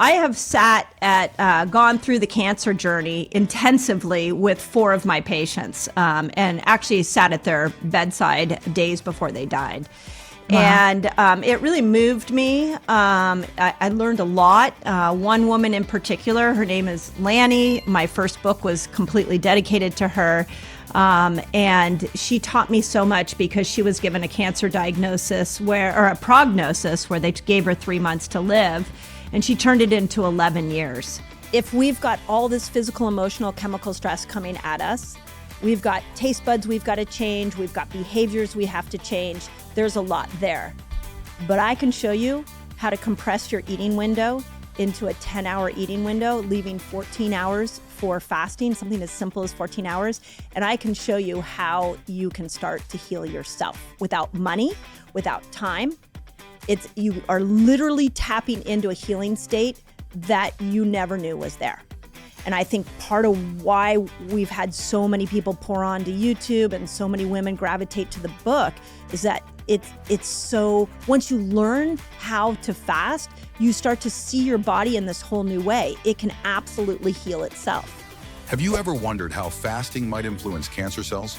I have gone through the cancer journey intensively with 4 of my patients, and actually sat at their bedside days before they died. Wow. And it really moved me. I learned a lot. One woman in particular, her name is Lanny. My first book was completely dedicated to her. And she taught me so much because she was given a cancer diagnosis or a prognosis where they gave her 3 months to live, and she turned it into 11 years. If we've got all this physical, emotional, chemical stress coming at us, we've got taste buds we've got to change, we've got behaviors we have to change. There's a lot there. But I can show you how to compress your eating window into a 10-hour eating window, leaving 14 hours for fasting, something as simple as 14 hours. And I can show you how you can start to heal yourself without money, without time. You are literally tapping into a healing state that you never knew was there. And I think part of why we've had so many people pour onto YouTube and so many women gravitate to the book is that it's so, once you learn how to fast, you start to see your body in this whole new way. It can absolutely heal itself. Have you ever wondered how fasting might influence cancer cells?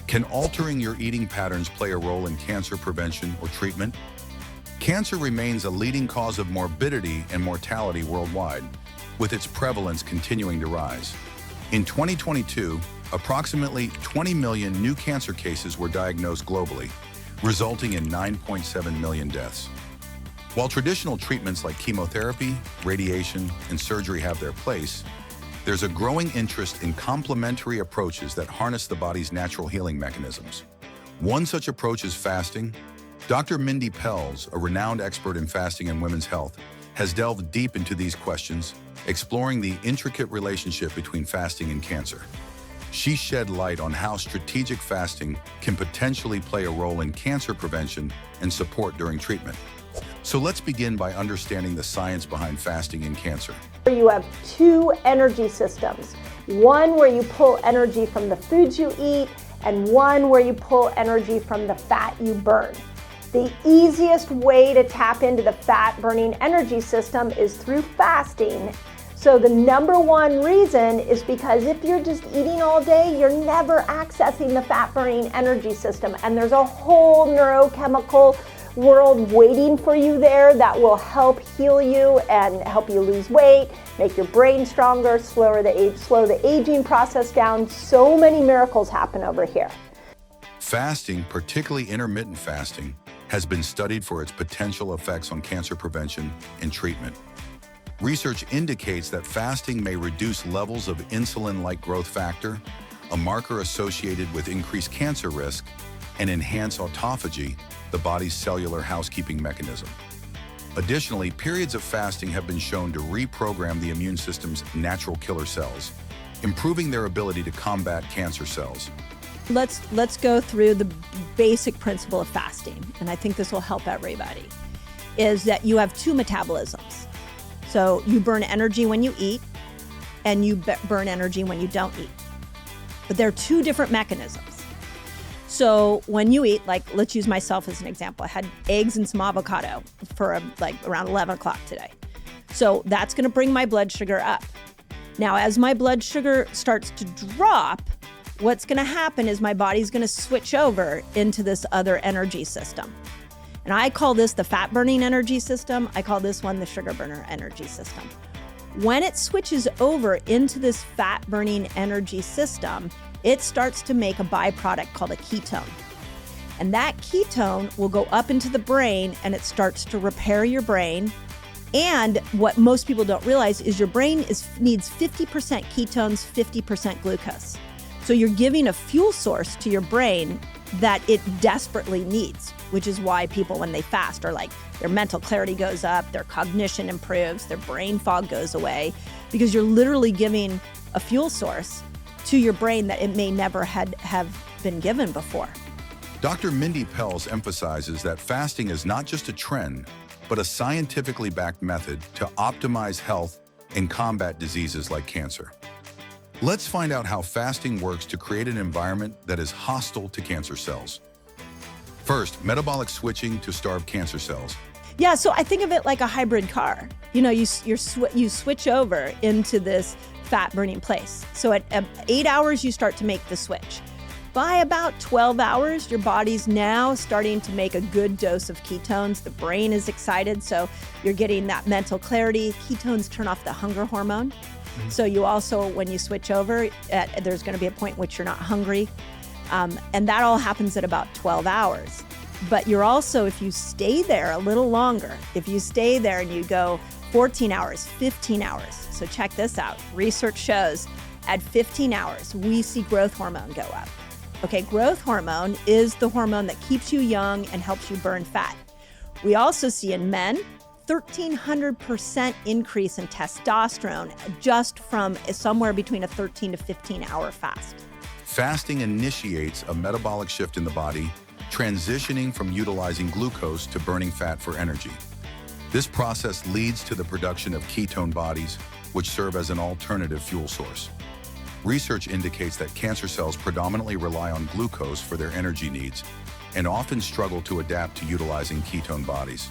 Can altering your eating patterns play a role in cancer prevention or treatment? Cancer remains a leading cause of morbidity and mortality worldwide, with its prevalence continuing to rise. In 2022, approximately 20 million new cancer cases were diagnosed globally, resulting in 9.7 million deaths. While traditional treatments like chemotherapy, radiation, and surgery have their place, there's a growing interest in complementary approaches that harness the body's natural healing mechanisms. One such approach is fasting. Dr. Mindy Pelz, a renowned expert in fasting and women's health, has delved deep into these questions, exploring the intricate relationship between fasting and cancer. She shed light on how strategic fasting can potentially play a role in cancer prevention and support during treatment. So let's begin by understanding the science behind fasting in cancer. You have 2 energy systems, one where you pull energy from the foods you eat and one where you pull energy from the fat you burn. The easiest way to tap into the fat-burning energy system is through fasting. So the number one reason is because if you're just eating all day, you're never accessing the fat-burning energy system. And there's a whole neurochemical world waiting for you there that will help heal you and help you lose weight, make your brain stronger, slow the aging process down. So many miracles happen over here. Fasting, particularly intermittent fasting, has been studied for its potential effects on cancer prevention and treatment. Research indicates that fasting may reduce levels of insulin-like growth factor, a marker associated with increased cancer risk, and enhance autophagy, the body's cellular housekeeping mechanism. Additionally, periods of fasting have been shown to reprogram the immune system's natural killer cells, improving their ability to combat cancer cells. Let's go through the basic principle of fasting, and I think this will help everybody, is that you have 2 metabolisms. So you burn energy when you eat, and you burn energy when you don't eat. But they're 2 different mechanisms. So when you eat, like, let's use myself as an example. I had eggs and some avocado for around 11 o'clock today. So that's gonna bring my blood sugar up. Now, as my blood sugar starts to drop, what's gonna happen is my body's gonna switch over into this other energy system. And I call this the fat burning energy system. I call this one the sugar burner energy system. When it switches over into this fat burning energy system, it starts to make a byproduct called a ketone. And that ketone will go up into the brain and it starts to repair your brain. And what most people don't realize is your brain needs 50% ketones, 50% glucose. So you're giving a fuel source to your brain that it desperately needs, which is why people, when they fast, are like, their mental clarity goes up, their cognition improves, their brain fog goes away, because you're literally giving a fuel source to your brain that it may never have been given before. Dr. Mindy Pelz emphasizes that fasting is not just a trend, but a scientifically backed method to optimize health and combat diseases like cancer. Let's find out how fasting works to create an environment that is hostile to cancer cells. First, metabolic switching to starve cancer cells. Yeah, so I think of it like a hybrid car. You know, you switch over into this fat burning place. So at 8 hours, you start to make the switch. By about 12 hours, your body's now starting to make a good dose of ketones. The brain is excited, so you're getting that mental clarity. Ketones turn off the hunger hormone. Mm-hmm. So you also, when you switch over, there's going to be a point in which you're not hungry. And that all happens at about 12 hours. But you're also, if you stay there a little longer, if you stay there and you go 14 hours, 15 hours. So check this out. Research shows at 15 hours, we see growth hormone go up. Okay, growth hormone is the hormone that keeps you young and helps you burn fat. We also see in men 1,300% increase in testosterone just from somewhere between a 13 to 15 hour fast. Fasting initiates a metabolic shift in the body, transitioning from utilizing glucose to burning fat for energy. This process leads to the production of ketone bodies, which serve as an alternative fuel source. Research indicates that cancer cells predominantly rely on glucose for their energy needs and often struggle to adapt to utilizing ketone bodies.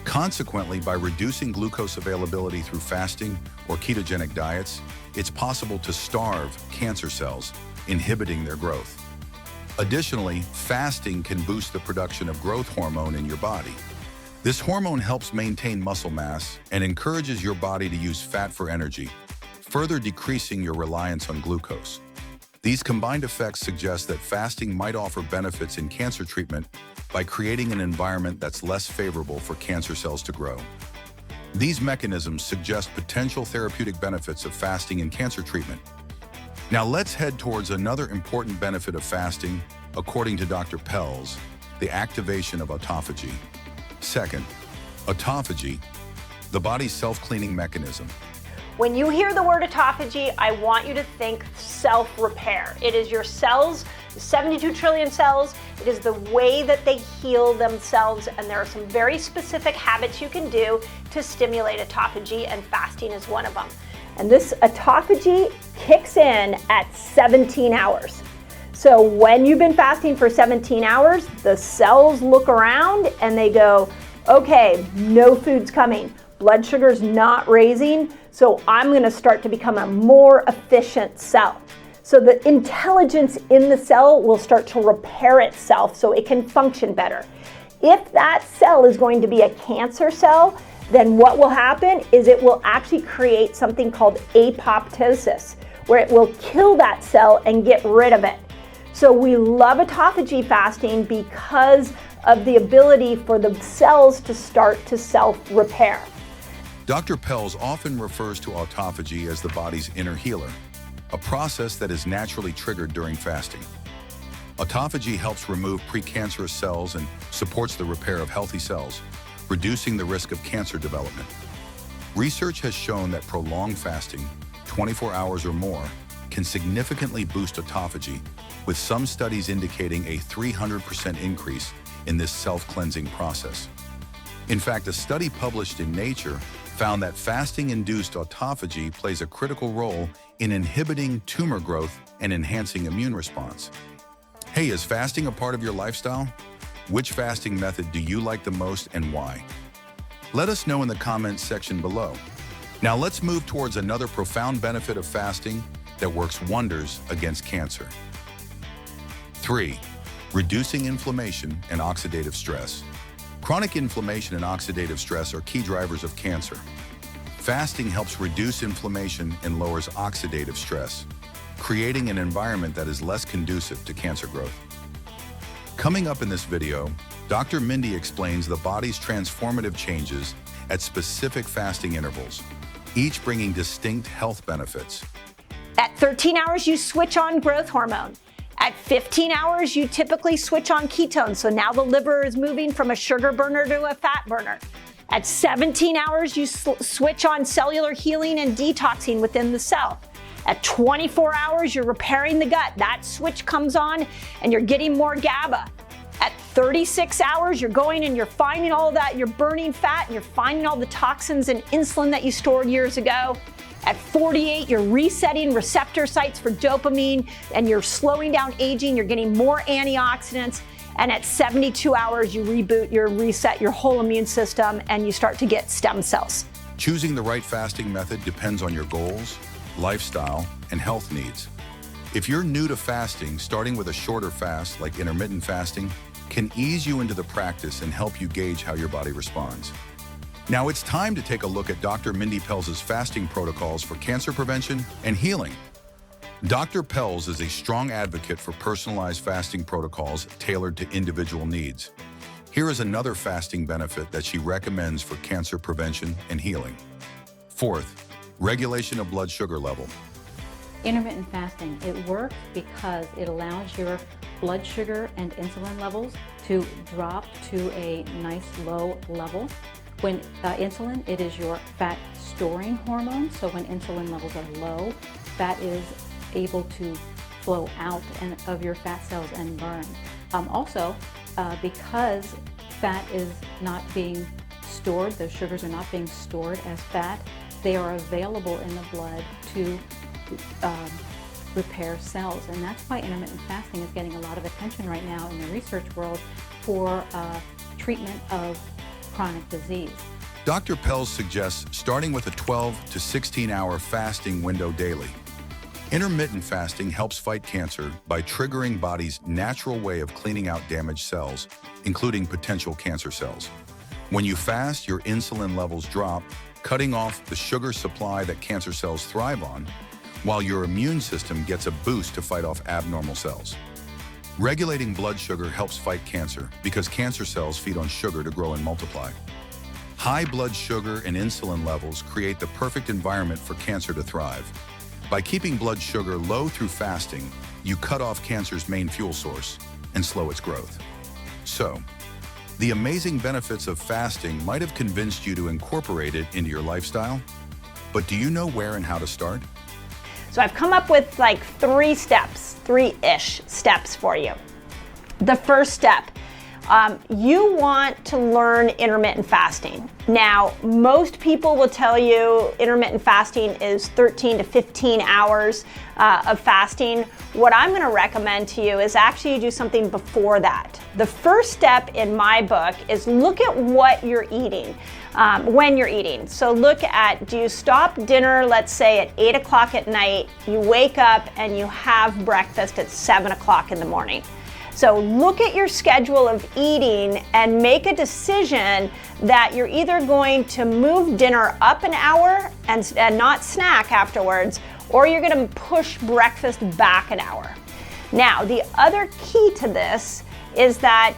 Consequently, by reducing glucose availability through fasting or ketogenic diets, it's possible to starve cancer cells, inhibiting their growth. Additionally, fasting can boost the production of growth hormone in your body. This hormone helps maintain muscle mass and encourages your body to use fat for energy, further decreasing your reliance on glucose. These combined effects suggest that fasting might offer benefits in cancer treatment by creating an environment that's less favorable for cancer cells to grow. These mechanisms suggest potential therapeutic benefits of fasting in cancer treatment. Now let's head towards another important benefit of fasting, according to Dr. Pelz, the activation of autophagy. Second, autophagy, the body's self-cleaning mechanism. When you hear the word autophagy, I want you to think self-repair. It is your cells, 72 trillion cells. It is the way that they heal themselves, and there are some very specific habits you can do to stimulate autophagy, and fasting is one of them. And this autophagy kicks in at 17 hours. So when you've been fasting for 17 hours, the cells look around and they go, okay, no food's coming. Blood sugar's not raising, so I'm gonna start to become a more efficient cell. So the intelligence in the cell will start to repair itself so it can function better. If that cell is going to be a cancer cell, then what will happen is it will actually create something called apoptosis, where it will kill that cell and get rid of it. So we love autophagy fasting because of the ability for the cells to start to self-repair. Dr. Pelz often refers to autophagy as the body's inner healer, a process that is naturally triggered during fasting. Autophagy helps remove precancerous cells and supports the repair of healthy cells, reducing the risk of cancer development. Research has shown that prolonged fasting, 24 hours or more, can significantly boost autophagy, with some studies indicating a 300% increase in this self-cleansing process. In fact, a study published in Nature found that fasting-induced autophagy plays a critical role in inhibiting tumor growth and enhancing immune response. Hey, is fasting a part of your lifestyle? Which fasting method do you like the most and why? Let us know in the comments section below. Now let's move towards another profound benefit of fasting that works wonders against cancer. 3. Reducing inflammation and oxidative stress. Chronic inflammation and oxidative stress are key drivers of cancer. Fasting helps reduce inflammation and lowers oxidative stress, creating an environment that is less conducive to cancer growth. Coming up in this video, Dr. Mindy explains the body's transformative changes at specific fasting intervals, each bringing distinct health benefits. At 13 hours, you switch on growth hormone. At 15 hours, you typically switch on ketones. So now the liver is moving from a sugar burner to a fat burner. At 17 hours, you switch on cellular healing and detoxing within the cell. At 24 hours, you're repairing the gut. That switch comes on and you're getting more GABA. At 36 hours, you're going and you're finding all that, you're burning fat and you're finding all the toxins and insulin that you stored years ago. At 48, you're resetting receptor sites for dopamine and you're slowing down aging, you're getting more antioxidants. And at 72 hours, you reset your whole immune system, and you start to get stem cells. Choosing the right fasting method depends on your goals, lifestyle, and health needs. If you're new to fasting, starting with a shorter fast like intermittent fasting can ease you into the practice and help you gauge how your body responds. Now it's time to take a look at Dr. Mindy Pelz's fasting protocols for cancer prevention and healing. Dr. Pelz is a strong advocate for personalized fasting protocols tailored to individual needs. Here is another fasting benefit that she recommends for cancer prevention and healing. Fourth, regulation of blood sugar level. Intermittent fasting, it works because it allows your blood sugar and insulin levels to drop to a nice low level. When insulin, it is your fat storing hormone, so when insulin levels are low, fat is able to flow out of your fat cells and burn. Also, because fat is not being stored, those sugars are not being stored as fat, they are available in the blood to repair cells, and that's why intermittent fasting is getting a lot of attention right now in the research world for treatment of chronic disease. Dr. Pelz suggests starting with a 12 to 16-hour fasting window daily. Intermittent fasting helps fight cancer by triggering body's natural way of cleaning out damaged cells, including potential cancer cells. When you fast, your insulin levels drop, cutting off the sugar supply that cancer cells thrive on, while your immune system gets a boost to fight off abnormal cells. Regulating blood sugar helps fight cancer because cancer cells feed on sugar to grow and multiply. High blood sugar and insulin levels create the perfect environment for cancer to thrive. By keeping blood sugar low through fasting, you cut off cancer's main fuel source and slow its growth. So, the amazing benefits of fasting might have convinced you to incorporate it into your lifestyle, but do you know where and how to start? So I've come up with like three-ish steps for you. The first step, you want to learn intermittent fasting. Now, most people will tell you intermittent fasting is 13 to 15 hours of fasting. What I'm going to recommend to you is actually you do something before that. The first step in my book is look at what you're eating. When you're eating. So look at, do you stop dinner, let's say at 8 o'clock at night, you wake up and you have breakfast at 7 o'clock in the morning. So look at your schedule of eating and make a decision that you're either going to move dinner up an hour and not snack afterwards, or you're going to push breakfast back an hour. Now, the other key to this is that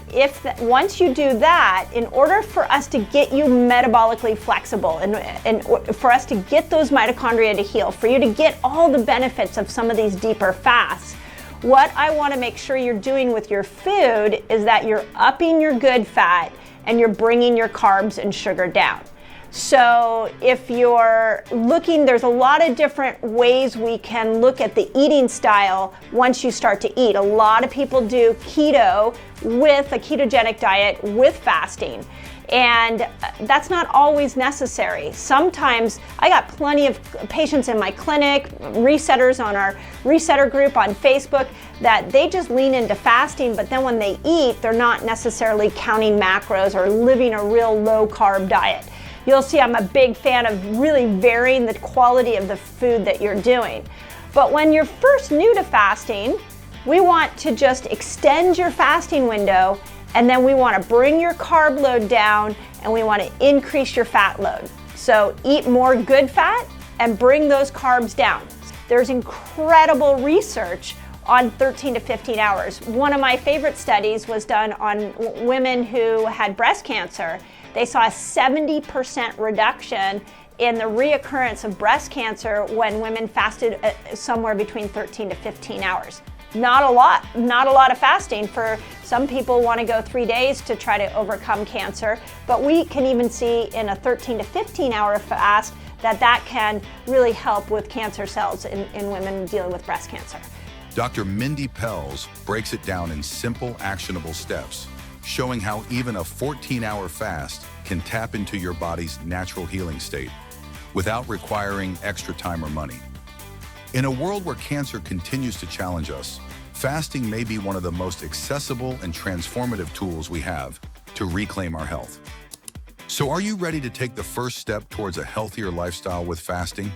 once you do that, in order for us to get you metabolically flexible and for us to get those mitochondria to heal, for you to get all the benefits of some of these deeper fasts, what I want to make sure you're doing with your food is that you're upping your good fat and you're bringing your carbs and sugar down. So if you're looking, there's a lot of different ways we can look at the eating style once you start to eat. A lot of people do keto with a ketogenic diet with fasting. And that's not always necessary. Sometimes I got plenty of patients in my clinic, resetters on our resetter group on Facebook, that they just lean into fasting, but then when they eat, they're not necessarily counting macros or living a real low carb diet. You'll see I'm a big fan of really varying the quality of the food that you're doing. But when you're first new to fasting, we want to just extend your fasting window, and then we want to bring your carb load down and we want to increase your fat load. So eat more good fat and bring those carbs down. There's incredible research on 13 to 15 hours. One of my favorite studies was done on women who had breast cancer. They saw a 70% reduction in the reoccurrence of breast cancer when women fasted somewhere between 13 to 15 hours. Not a lot of fasting. For some people want to go 3 days to try to overcome cancer, but we can even see in a 13 to 15 hour fast that can really help with cancer cells in women dealing with breast cancer. Dr. Mindy Pelz breaks it down in simple, actionable steps, showing how even a 14-hour fast can tap into your body's natural healing state without requiring extra time or money. In a world where cancer continues to challenge us, fasting may be one of the most accessible and transformative tools we have to reclaim our health. So are you ready to take the first step towards a healthier lifestyle with fasting?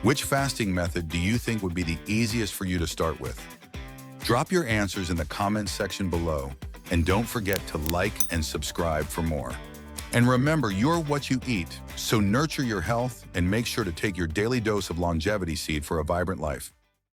Which fasting method do you think would be the easiest for you to start with? Drop your answers in the comments section below, and don't forget to like and subscribe for more. And remember, you're what you eat, so nurture your health and make sure to take your daily dose of longevity seed for a vibrant life.